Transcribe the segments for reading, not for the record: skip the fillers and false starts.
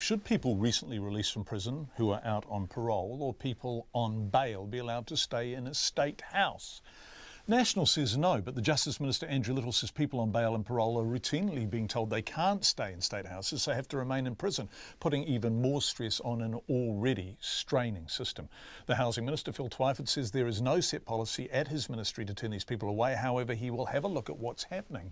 Should people recently released from prison who are out on parole or people on bail be allowed to stay in a state house? National says no, but the Justice Minister Andrew Little says people on bail and parole are routinely being told they can't stay in state houses, they have to remain in prison, putting even more stress on an already straining system. The Housing Minister, Phil Twyford, says there is no set policy at his ministry to turn these people away. However, he will have a look at what's happening.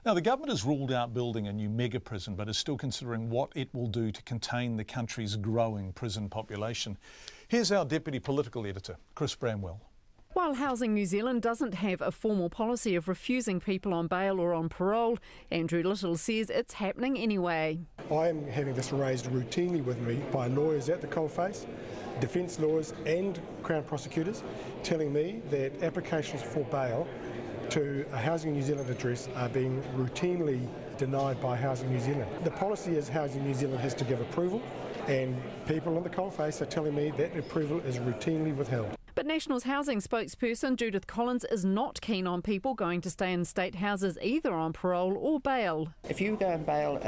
Now, the government has ruled out building a new mega prison, but is still considering what it will do to contain the country's growing prison population. Here's our Deputy Political Editor, Chris Bramwell. While Housing New Zealand doesn't have a formal policy of refusing people on bail or on parole, Andrew Little says it's happening anyway. I am having this raised routinely with me by lawyers at the coalface, defence lawyers and Crown prosecutors, telling me that applications for bail to a Housing New Zealand address are being routinely denied by Housing New Zealand. The policy is Housing New Zealand has to give approval, and people on the coalface are telling me that approval is routinely withheld. But National's housing spokesperson Judith Collins is not keen on people going to stay in state houses either on parole or bail. If you go and bail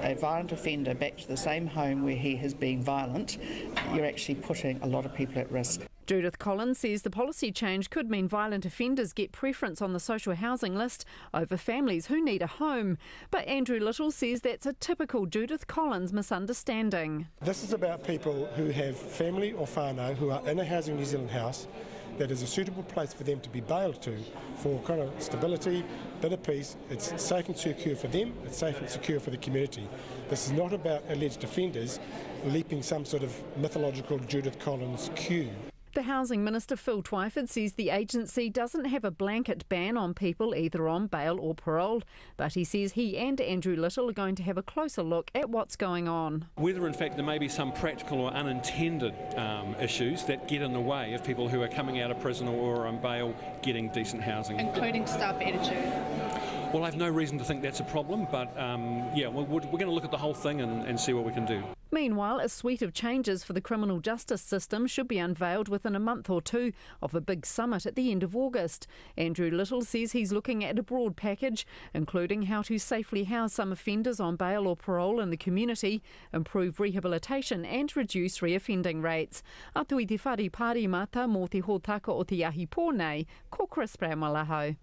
a violent offender back to the same home where he has been violent, you're actually putting a lot of people at risk. Judith Collins says the policy change could mean violent offenders get preference on the social housing list over families who need a home. But Andrew Little says that's a typical Judith Collins misunderstanding. This is about people who have family or whānau who are in a Housing New Zealand house that is a suitable place for them to be bailed to for kind of stability, bit of peace. It's safe and secure for them, it's safe and secure for the community. This is not about alleged offenders leaping some sort of mythological Judith Collins queue. The Housing Minister Phil Twyford says the agency doesn't have a blanket ban on people either on bail or parole, but he says he and Andrew Little are going to have a closer look at what's going on. Whether in fact there may be some practical or unintended issues that get in the way of people who are coming out of prison or on bail getting decent housing. Including staff attitude. Well, I have no reason to think that's a problem, but yeah, we're going to look at the whole thing and see what we can do. Meanwhile, a suite of changes for the criminal justice system should be unveiled within a month or two of a big summit at the end of August. Andrew Little says he's looking at a broad package, including how to safely house some offenders on bail or parole in the community, improve rehabilitation and reduce reoffending rates. Atu I te whare pāri mata mō te hōtaka o te ahi pōnei, ko Chris Bramwell ahau.